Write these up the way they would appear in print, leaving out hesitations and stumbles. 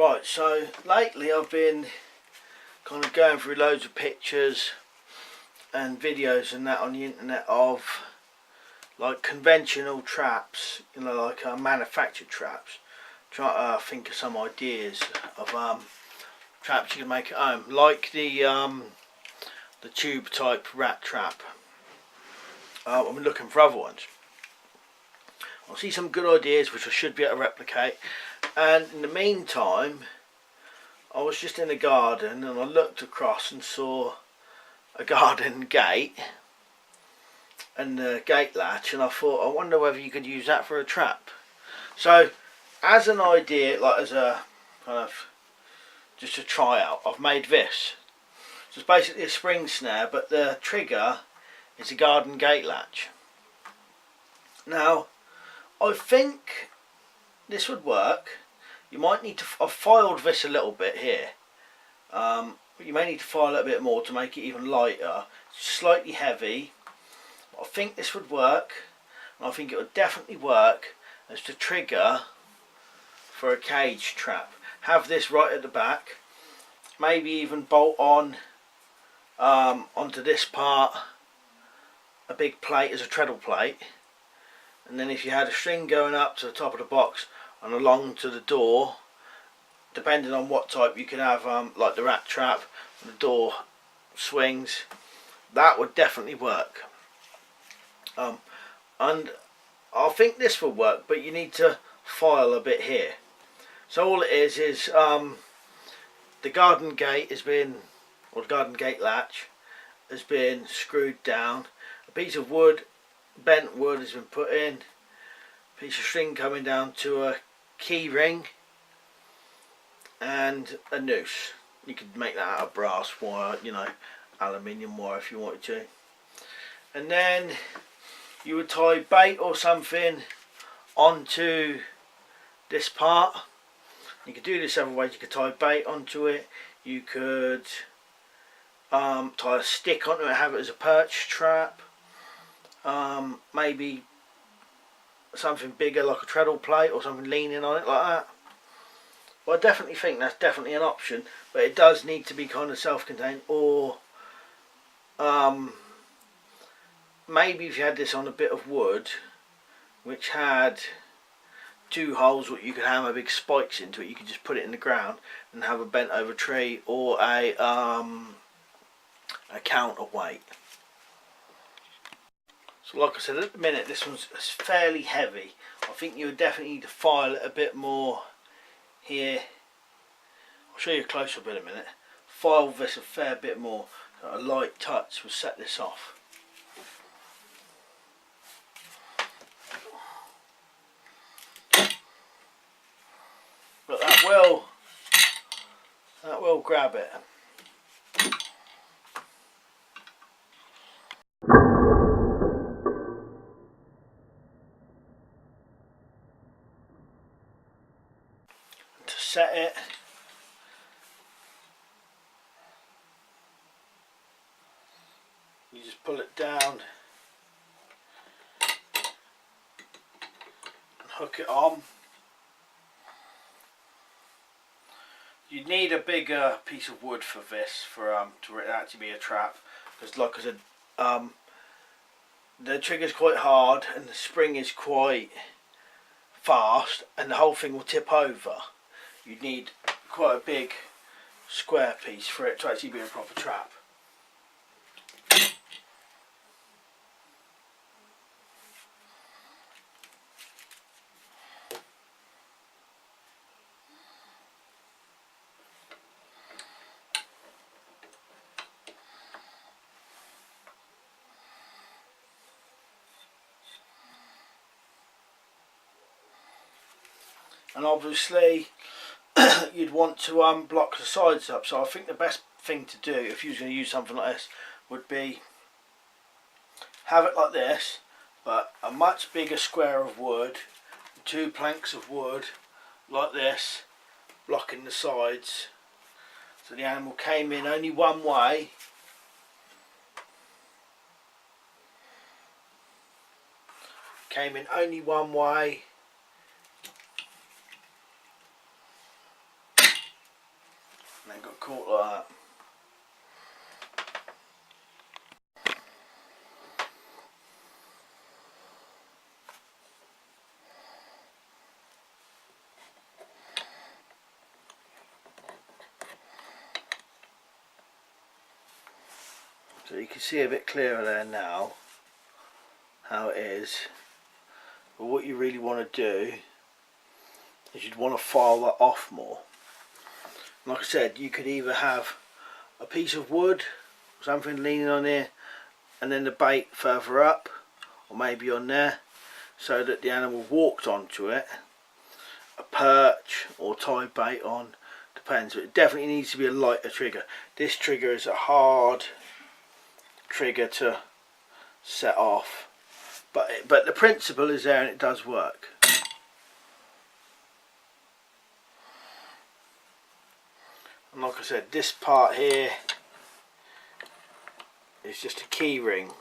Right, so lately I've been kind of going through loads of pictures and videos and that on the internet of like conventional traps, you know, like manufactured traps. Try to think of some ideas of traps you can make at home, like the tube type rat trap. I'm looking for other ones. I see some good ideas which I should be able to replicate, and in the meantime I was just in the garden and I looked across and saw a garden gate and the gate latch, and I thought, I wonder whether you could use that for a trap. So as an idea, like as a kind of just a tryout, I've made this. So it's basically a spring snare, but the trigger is a garden gate latch. Now I think this would work. You might need to, I've filed this a little bit here, but you may need to file it a bit more to make it even lighter. It's slightly heavy, but I think this would work, and I think it would definitely work as the trigger for a cage trap. Have this right at the back, maybe even bolt on onto this part a big plate as a treadle plate, and then if you had a string going up to the top of the box and along to the door, depending on what type you can have, like the rat trap, the door swings, that would definitely work. And I think this will work, but you need to file a bit here. So all it is the garden gate has been, or the garden gate latch has been screwed down. A piece of wood, bent wood, has been put in. A piece of string coming down to a key ring and a noose. You could make that out of brass wire, you know, aluminium wire if you wanted to. And then you would tie bait or something onto this part. You could do this other ways. You could tie bait onto it. You could tie a stick onto it, have it as a perch trap. Maybe something bigger like a treadle plate or something leaning on it like that. Well, I definitely think that's definitely an option, but it does need to be kind of self-contained, or maybe if you had this on a bit of wood which had two holes where you could hammer big spikes into it, you could just put it in the ground and have a bent over tree or a counterweight. So like I said, at the minute this one's fairly heavy. I think you would definitely need to file it a bit more here. I'll show you a close up in a minute. File this a fair bit more. A light touch will set this off. But that will grab it. To set it, you just pull it down and hook it on. You need a bigger piece of wood for this, for to actually be a trap, because like I said, the trigger's quite hard and the spring is quite fast, and the whole thing will tip over. You'd need quite a big square piece for it to actually be a proper trap. And obviously you'd want to block the sides up, so I think the best thing to do if you was going to use something like this would be have it like this, but a much bigger square of wood, two planks of wood like this, blocking the sides, so the animal came in only one way. Came in only one way, And then got caught like that. So you can see a bit clearer there now how it is. But what you really want to do is you'd want to file that off more. Like I said, you could either have a piece of wood, something leaning on here, and then the bait further up, or maybe on there, so that the animal walked onto it. A perch or tie bait on, depends, but it definitely needs to be a lighter trigger. This trigger is a hard trigger to set off, but the principle is there and it does work. And like I said, this part here is just a key ring.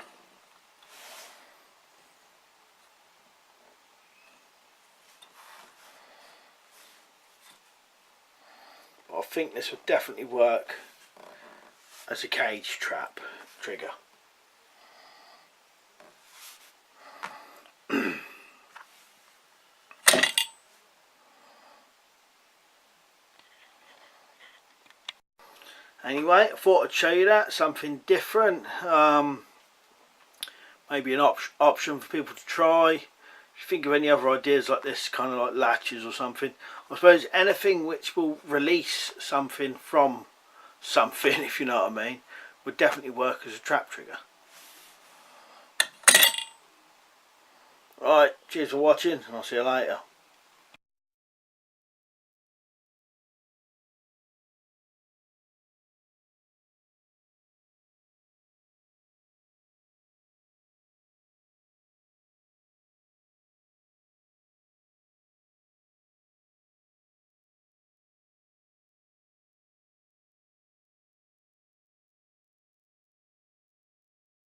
But I think this would definitely work as a cage trap trigger. Anyway, I thought I'd show you that, something different, maybe an option for people to try. If you think of any other ideas like this, kind of like latches or something, I suppose anything which will release something from something, if you know what I mean, would definitely work as a trap trigger. Right, cheers for watching, and I'll see you later.